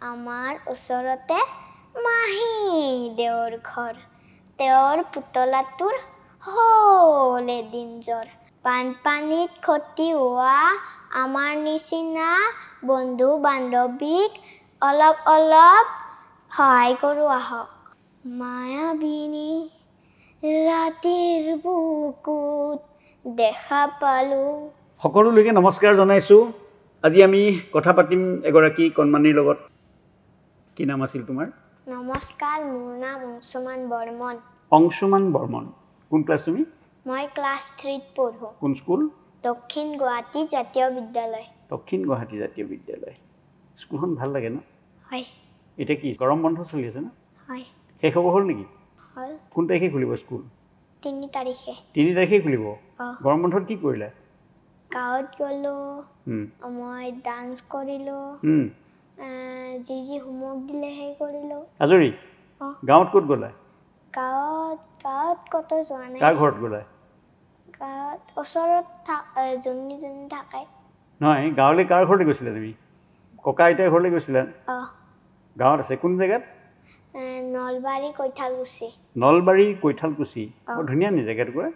আমাৰ ওচৰতে মাহী দেউৰ ঘৰ তেওঁৰ পুতলাটোৰ হ'ল এদিন জ্বৰ বানপানীত ক্ষতি হোৱা আমাৰ নিচিনা বন্ধু বান্ধৱীক অলপ সহায় কৰোঁ আহক মায়াবিনী ৰাতিৰ বুকুত দেখা পালোঁ সকলোলৈকে নমস্কাৰ জনাইছোঁ আজি আমি কথা পাতিম এগৰাকী কণমানিৰ লগত কি নাম আছিল তোমাৰ নমস্কাৰ মোৰ নাম অংশুমান বৰ্মন অংশুমান বৰ্মন কোন ক্লাছ তুমি মই ক্লাছ 3 ত পঢ়ো কোন স্কুল দক্ষিণ গুৱাহাটী জাতীয় বিদ্যালয় দক্ষিণ গুৱাহাটী জাতীয় বিদ্যালয় স্কুলখন ভাল লাগে ন হয় এতিয়া কি গৰম বন্ধ চলি আছে ন হয় শেষ হ'ব হ'ল নেকি হ'ল কোন তাৰিখে খুলিব স্কুল 3 তাৰিখে 3 তাৰিখে খুলিব গৰম বন্ধত কি কৰিলা গাঁৱত গ'লো মই ডান্স কৰিলোঁ যি হোমৱৰ্ক দিলে সেই কৰিলোঁ আজৰি গাঁৱত ক'ত গ'লা গাঁৱত ক'তো যোৱা নাই কাৰ ঘৰত গ'লা গাঁৱত ওচৰত যোনী থাকে নহয় গাঁৱলৈ কাৰ ঘৰলৈ গৈছিলা তুমি ককা আইতাৰ ঘৰলৈ গৈছিলা গাঁৱত আছে কোন জেগাত নলবাৰী কৈঠালকুছি বৰ ধুনীয়া নি জেগাটুকুৰা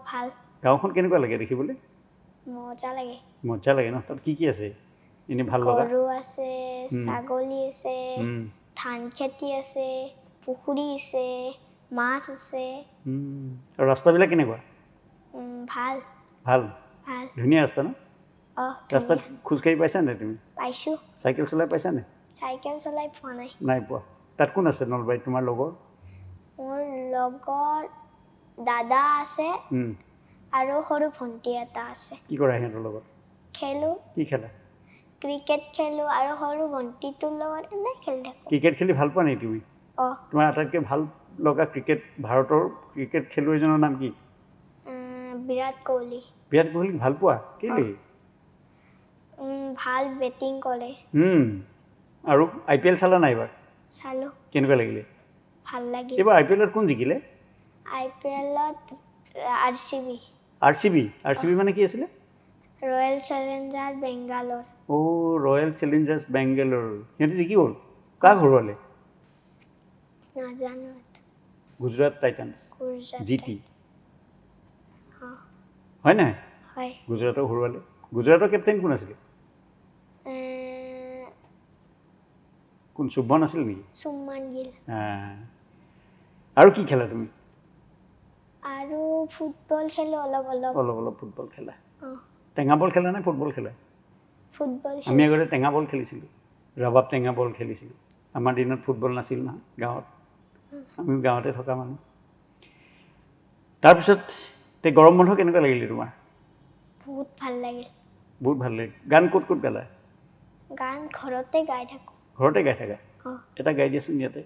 ভাল গাঁওখন কেনেকুৱা লাগে দেখিবলৈ মজা লাগে ন তাত কি আছে এনে ভাল লগা গৰু আছে ছাগলী আছে ধান খেতি আছে পুখুৰী আছে মাছ আছে আৰু ৰাস্তাবিলাক কেনেকুৱা ভাল ধুনীয়া ৰাস্তা ন ৰাস্তাত খোজকাঢ়ি পাইছা নাই তুমি পাইছোঁ চাইকেল চলাই পাইছা নাই চাইকেল চলাই পোৱা নাই পোৱা তাত কোন আছে নলবাৰীত তোমাৰ লগৰ মোৰ লগৰ দাদা আছে আৰু সৰু ভণ্টি এটা আছে কি কৰা সিহঁতৰ লগত খেলোঁ কি খেলা ক্ৰিকেট খেলোঁ আৰু সৰু ভণ্টিটোৰ লগত এনেই খেলি থাকোঁ ক্ৰিকেট খেলি ভাল পোৱা নেকি তুমি তোমাৰ আটাইতকৈ ভাল লগা ভাৰতৰ ক্ৰিকেট খেলুৱৈজনৰ নাম কি বিৰাট কোহলি ভাল পোৱা কেলৈ ভাল বেটিং কৰে আৰু IPL চালা নাই এইবাৰ চালোঁ কেনেকুৱা লাগিলে ভাল লাগিল এইবাৰ IPL-ত কোন জিকিলে IPL-ত RCB মানে কি আছিলে royal challenger Bangalore royal Challengers Bangalore সিহঁতে জিকি গ'ল কাক হৰুৱালে নাজানো গুজৰাট টাইটান্স GT হয় নাই হয় গুজৰাটক হৰুৱালে গুজৰাটৰ কেপ্টেইন কোন আছিলে কোন শুভমন আছিল নেকি সুমন গিল আৰু কি খেলা তুমি আৰু ফুটবল খেলো অলপ ফুটবল খেলা টেঙা বল খেলা নে ফুটবল খেলা ফুটবল আমি আগতে টেঙা বল খেলিছিলোঁ ৰবাব টেঙা বল খেলিছিলোঁ আমাৰ দিনত ফুটবল নাছিল নহয় গাঁৱত আমি গাঁৱতে থকা মানুহ তাৰপিছত গৰম বন্ধ কেনেকুৱা লাগিলে তোমাৰ বহুত ভাল লাগিল গান ক'ত গালা গান ঘৰতে গাই থাকা এটা গাই দিয়াচোন ইয়াতে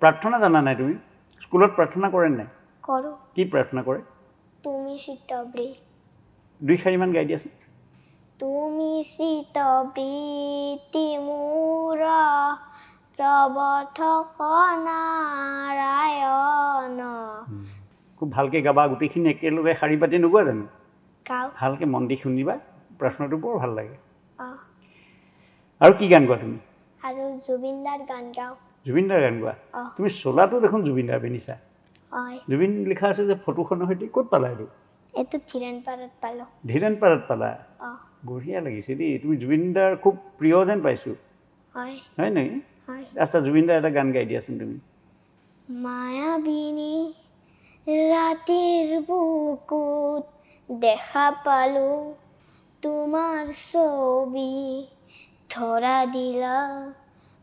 প্ৰাৰ্থনা জানা নাই তুমি স্কুলত প্ৰাৰ্থনা কৰে নাই কৰোঁ কি প্ৰাৰ্থনা কৰে তুমি চিতবৃ 2-4 মান গাই দিয়াচোন তুমি চিতবৃত্তি মোৰ প্ৰবধক নাৰায়ণ খুব ভালকৈ গাবা গোটেইখিনি একেলগে শাৰী পাতি নোগোৱা জানো গাওঁ ভালকৈ মন দি শুনিবা প্ৰাৰ্থনাটো বৰ ভাল লাগে আৰু কি গান গোৱা তুমি আৰু জুবিন দাৰ গান গাওঁ তুমি চোলাটো দেখোন জুবিন দাৰ পিন্ধিছা জুবিন লিখা আছে যে ফটোখনৰ সৈতে ক'ত পালা এইটো ধীৰেণপাৰাত পালা বঢ়িয়া লাগিছে দেই তুমি জুবিন দাৰ খুব প্ৰিয় যেন পাইছোঁ হয় নেকি আচ্ছা জুবিন দাৰ এটা গান গাই দিয়াচোন তুমি মায়াবিনী ৰাতিৰ বুকুত দেখা পালোঁ তোমাৰ ছবি ধৰা দিলা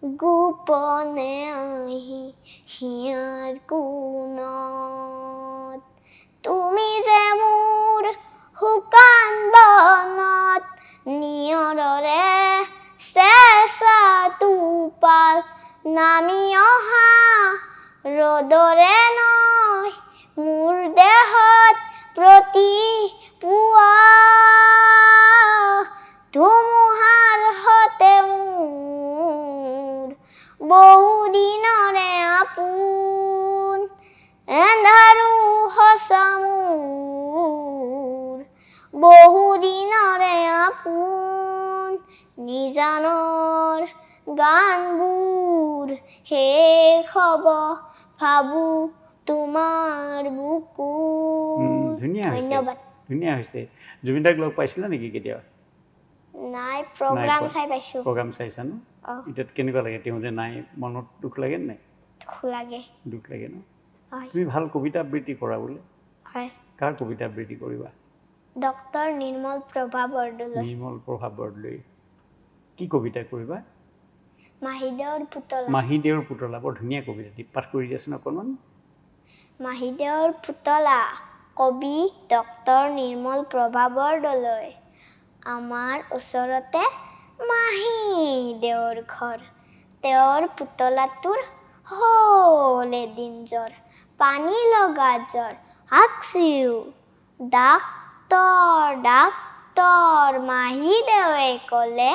গোপনে আহি হিয়াৰ কোণত তুমি যে মোৰ শুকান বনত নিয়ৰৰে চেঁচা টোপাল নামি অহা ৰ'দৰে নৈ মোৰ দেহত প্ৰতি পুৱা ধুমুহাৰ সতে মোৰ বহুদিনৰে আপোন এন্ধাৰো সঁচা মোৰ বহুদিনৰে আপোন নিজানৰ গানবোৰ শেষ হ'ব ভাবো তোমাৰ বুকুত ধুনীয়া হৈছে ধন্যবাদ ধুনীয়া হৈছে জুবিন দাক লগ পাইছিলা নেকি কেতিয়াবা নাই প্ৰগ্ৰাম চাই পাইছো প্ৰগ্ৰাম চাইছা ন এতিয়া কেনেকুৱা লাগে তেওঁ যে নাই মনত দুখ লাগে নাই দুখ লাগে ন তুমি ভাল কবিতা আবৃত্তি কৰা বোলে হয় কাৰ কবিতা আবৃত্তি কৰিবা ডক্টৰ নিৰ্মল প্ৰভা বৰদলৈ কি কবিতা কৰিবা মাহীদেউৰ পুতলা বৰ ধুনীয়া কবিতা পাঠ কৰি দিয়াচোন অকণমান মাহীদেউৰ পুতলা কবি ডক্টৰ নিৰ্মল প্ৰভা বৰদলৈ আমাৰ ওচৰতে মাহীদেউৰ ঘৰ তেওঁৰ পুতলাটোৰ হ'ল এদিন জ্বৰ পানী লগা জ্বৰ হাকচিও ডাক্তৰ মাহীদেউৱে ক'লে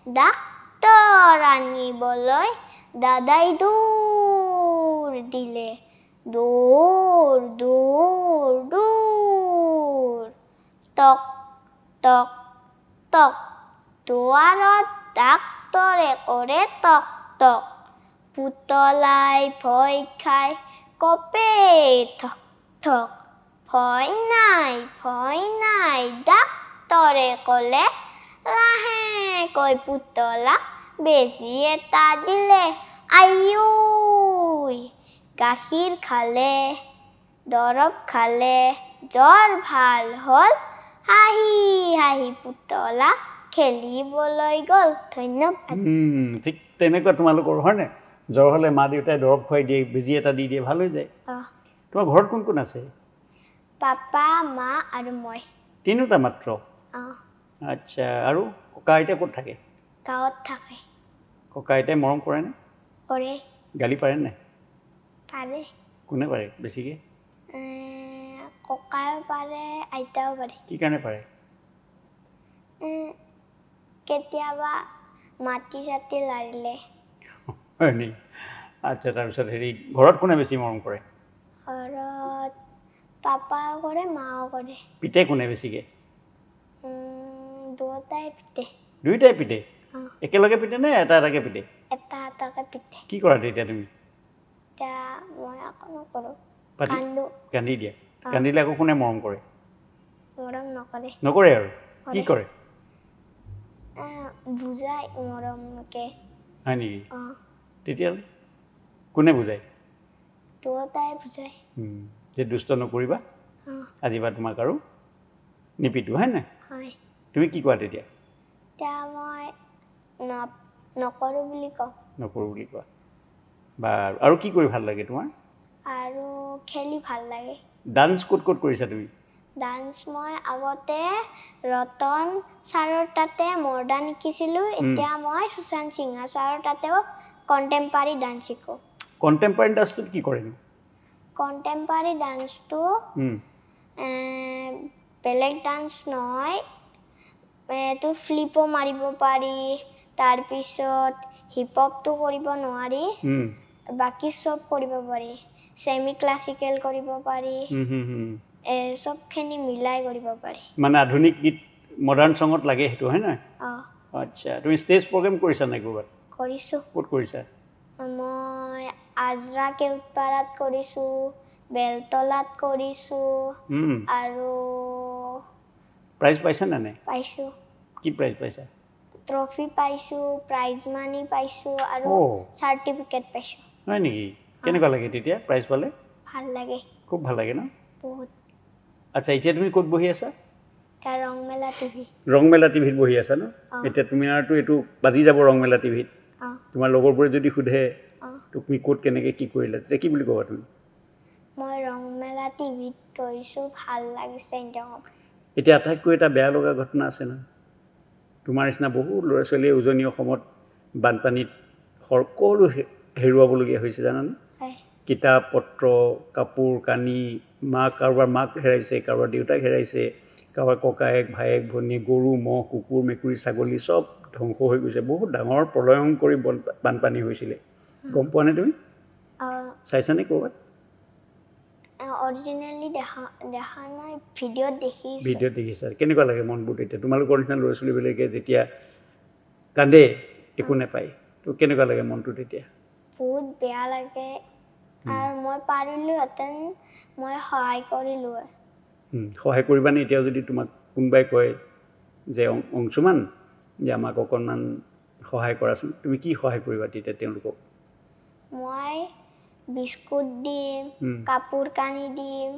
ডাক্তৰ আনিবলৈ দাদাই দৌৰ দিলে দৌৰ টক টক টক দুৱাৰত ডাক্তৰে কৰে টক টক পুতলাই ভয় খাই কপে ঠক ঠক ভয় নাই ডাক্তৰে ক'লে লাহেকৈ পুতলাক বেজী এটা দিলে আইঐ গাখীৰ খালে দৰৱ খালে জ্বৰ ভাল হ'ল হাঁহি পুতলা খেলিবলৈ গ'ল ধন্যবাদ ঠিক তেনেকুৱা তোমালোকৰ হয়নে জ্বৰ হ'লে মা দেউতাই দৰৱ খুৱাই দিয়ে বেজী এটা দি দিয়ে ভাল হৈ যায় তোমাৰ ঘৰত কোন কোন আছে পাপা মা আৰু মই তিনিটা মাত্ৰ আচ্ছা আৰু ককা আইতা ক'ত থাকে গাঁৱত থাকে ককা আইতাই মৰম কৰেনে কৰে গালি পাৰে নাই পাৰে কোনে পাৰে বেছিকৈ ককাও পাৰে আইতাও পাৰে কি কাৰণে পাৰে কেতিয়াবা মাটি চাটি লাৰিলে হয় নি আচ্ছা তাৰপিছত ঘৰত কোনে বেছি মৰম কৰে ঘৰত পাপাও কৰে মাও কৰে পিতে কোনে বেছিকৈ দুয়োটাই পিতে একেলগে পিতে নে এটা এটাকৈ পিতে এটাকে পিতে কি কৰা তেতিয়া তুমি মই আকৌ নকৰোঁ কান্দি দিয়া কান্দিলে আকৌ কোনে মৰম কৰে মৰম নকৰে আৰু কি কৰে বুজাই মৰমকে হয় নেকি তেতিয়াহ'লে কোনে বুজায় দুয়োটাই বুজায় যে দুষ্ট নকৰিবা আজিৰ পৰা তোমাক আৰু নিপিটো হয় নাই তুমি কি কোৱা তেতিয়া মই নকৰোঁ বুলি কোৱা বাৰু আৰু কি কৰি ভাল লাগে তোমাৰ আৰু খেলি ভাল লাগে ডান্স ক'ত কৰিছা তুমি ডান্স মই আগতে ৰতন ছাৰৰ তাতে মডাৰ্ণ শিকিছিলোঁ এতিয়া মই সুশান্ত সিংহা ছাৰৰ তাতেও কণ্টেম্পৰাৰী ডান্স শিকোঁ কণ্টেম্পৰাৰী ডান্সটোত কি কৰেনো কণ্টেম্পৰাৰী ডান্সটো বেলেগ ডান্স নহয় এইটো ফ্লিপো মাৰিব পাৰি তাৰপিছত হিপ হপটো কৰিব নোৱাৰি বাকী চব কৰিব পাৰি ছেমি ক্লাছিকেল কৰিব পাৰি চবখিনি মিলাই কৰিব পাৰি মানে আধুনিক গীত মডাৰ্ণ চঙত লাগে সেইটো হয় নহয় আচ্ছা তুমি ষ্টেজ প্ৰগ্ৰেম কৰিছা নাই ক'ৰবাত কৰিছোঁ ক'ত কৰিছা মই আজৰা কেওটপাৰাত কৰিছোঁ বেলতলাত কৰিছোঁ আৰু প্ৰাইজ পাইছা নে নাই পাইছোঁ কি প্ৰাইজ পাইছা ট্ৰফি পাইছোঁ প্ৰাইজ মানি পাইছোঁ আৰু চাৰ্টিফিকেট পাইছোঁ হয় নেকি কেনেকুৱা লাগে তেতিয়া প্ৰাইজ পালে ভাল লাগে খুব ভাল লাগে ন বহুত আচ্ছা এতিয়া তুমি ক'ত বহি আছা ৰংমেলা টিভিত বহি আছা ন এতিয়া তুমি আৰু এইটো বাজি যাব ৰংমেলা টিভিত তোমাৰ লগৰবোৰে যদি সোধে তুমি ক'ত কেনেকৈ কি কৰিলা তেতিয়া কি বুলি ক'বা তুমি মই ৰংমেলা টিভিত কৰিছোঁ ভাল লাগিছে এতিয়া আটাইতকৈ এটা বেয়া লগা ঘটনা আছে ন তোমাৰ নিচিনা বহুত ল'ৰা ছোৱালীয়ে উজনি অসমত বানপানীত সকলো হেৰুৱাবলগীয়া হৈছে জানানে কিতাপ পত্ৰ কাপোৰ কানি কাৰোবাৰ মাক হেৰাইছে কাৰোবাৰ দেউতাক হেৰাইছে কাৰোবাৰ ককায়েক ভায়েক ভনী গৰু ম'হ কুকুৰ মেকুৰী ছাগলী চব ধ্বংস হৈ গৈছে বহুত ডাঙৰ প্ৰলয়ংকৰী বানপানী হৈছিলে গম পোৱা নে তুমি চাইছানে ক'ৰবাত অৰিজিনেলি দেখা নাই ভিডিঅ'ত দেখিছা কেনেকুৱা লাগে মনবোৰ তেতিয়া তোমালোকৰ নিচিনা ল'ৰা ছোৱালীবিলাকে যেতিয়া কান্দে একো নাপায় তো কেনেকুৱা লাগে মনটো তেতিয়া বহুত বেয়া লাগে আৰু মই পাৰিলোহেঁতেন মই সহায় কৰিলোঁ হয় সহায় কৰিবানে এতিয়া যদি তোমাক কোনোবাই কয় যে অংশুমান যে আমাক অকণমান সহায় কৰাচোন তুমি কি সহায় কৰিবা তেতিয়া তেওঁলোকক মই বিস্কুট দিম কাপোৰ কানি দিম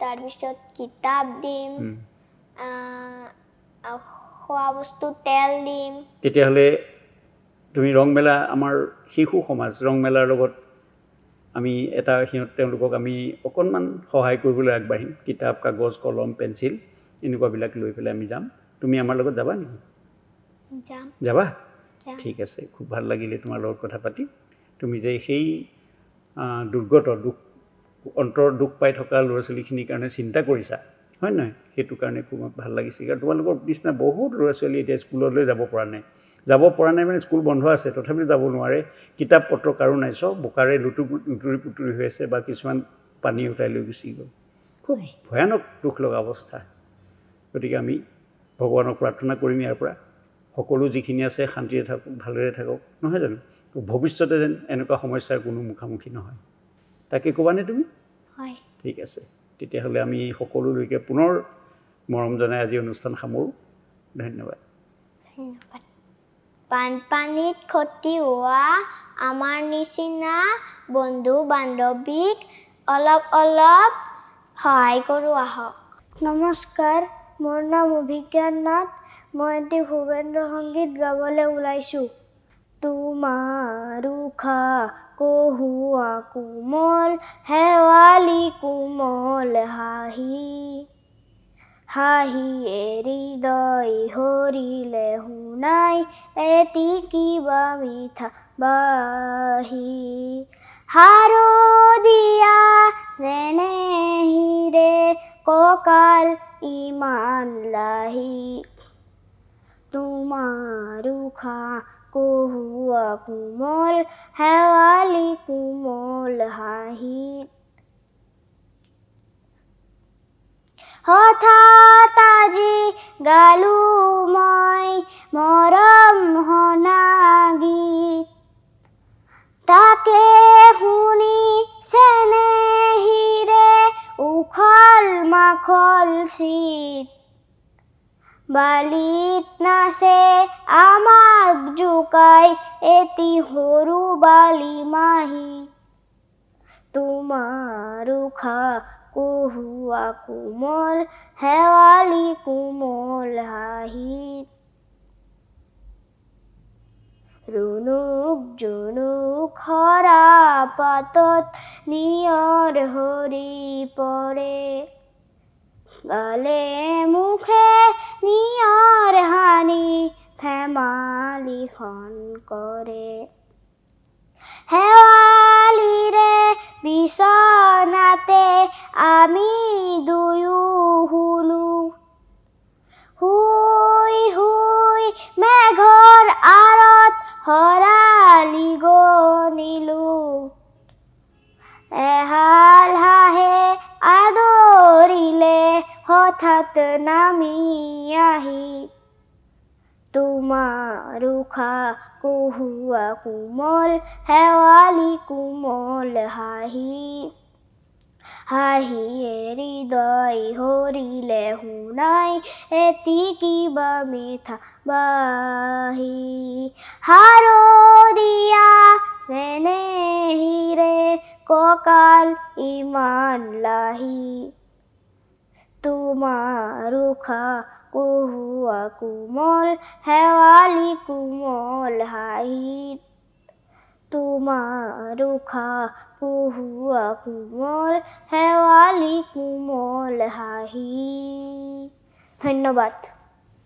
তাৰপিছত কিতাপ দিম খোৱা বস্তু তেল দিম তেতিয়াহ'লে তুমি ৰংমেলা আমাৰ শিশু সমাজ ৰংমেলাৰ লগত আমি এটা তেওঁলোকক আমি অকণমান সহায় কৰিবলৈ আগবাঢ়িম কিতাপ কাগজ কলম পেঞ্চিল এনেকুৱাবিলাক লৈ পেলাই আমি যাম তুমি আমাৰ লগত যাবা নেকি যাম যাবা ঠিক আছে খুব ভাল লাগিলে তোমাৰ লগত কথা পাতি তুমি যে সেই দুৰ্গত দুখ অন্তৰ দুখ পাই থকা ল'ৰা ছোৱালীখিনিৰ কাৰণে চিন্তা কৰিছা হয় নহয় সেইটো কাৰণে খুব ভাল লাগিছে কাৰণ তোমালোকৰ নিচিনা বহুত ল'ৰা ছোৱালী এতিয়া স্কুললৈ যাব পৰা নাই মানে স্কুল বন্ধ আছে তথাপিও যাব নোৱাৰে কিতাপ পত্ৰ কাৰো নাই চব বোকাৰে লুতুৰি পুতুৰি হৈ আছে বা কিছুমান পানী উঠাই লৈ গুচি গ'ল খুব ভয়ানক দুখ লগা অৱস্থা গতিকে আমি ভগৱানক প্ৰাৰ্থনা কৰিম ইয়াৰ পৰা সকলো যিখিনি আছে শান্তিৰে থাকক ভালদৰে থাকক নহয় জানো ভৱিষ্যতে যেন এনেকুৱা সমস্যাৰ কোনো মুখামুখি নহয় তাকে ক'বানে তুমি হয় ঠিক আছে তেতিয়াহ'লে আমি সকলোলৈকে পুনৰ মৰম জনাই আজি অনুষ্ঠান সামৰোঁ ধন্যবাদ ধন্যবাদ বানপানীত ক্ষতি হোৱা আমাৰ নিচিনা বন্ধু বান্ধৱীক অলপ সহায় কৰোঁ আহক নমস্কাৰ মোৰ নাম অভিজ্ঞান নাথ মই এটি ভূপেন্দ্ৰ সংগীত গাবলৈ ওলাইছোঁ তোমাৰ উশা কহুৱা কোমল শেৱালি কোমল হাঁহি হৃদয় হৰিলে শুনাই এটি কিবা মিঠা বাঁহী হাৰদিয়া চেনেহীৰে কঁকাল ইমান লাহি তোমাৰ উশা কহুৱা কোমল শেৱালি কোমল হাঁহি হঠাৎ আজি গালো মই মৰম হনা গীত তাকে শুনি চেনেহীৰে উখল মাখল চিত বালিত নাচে আমাক জোকাই এটি সৰু বালি মাহী তোমাৰ উশা কহুৱা কোমল শেৱালি কোমল হাঁহি ৰুণুক জুনুক সৰা পাতত নিয়ৰ সৰি পৰে গালে মুখে নিয়ৰ হানি ধেমালিখন কৰে শেৱালিৰে বিচনাতে আমি দুয়ো শুলো শুই শুই মেঘৰ আঁৰত হৰালি গনিলো এহাল হাঁহে আদৰিলে হঠাৎ নামি আহি তোমাৰ উশা কহুৱা কোমল শেৱালি কোমল হাঁহি হৃদয় হৰিলে শুনাই এটি কিবা মিঠা বাঁহী হাৰদিয়া চেনেহীৰে কঁকাল ইমান লাহি তোমাৰ উশা কহুৱা কোমল শেৱালি কোমল হাঁহি তোমাৰ উশা কহুৱা কোমল শেৱালি কোমল হাঁহি ধন্যবাদ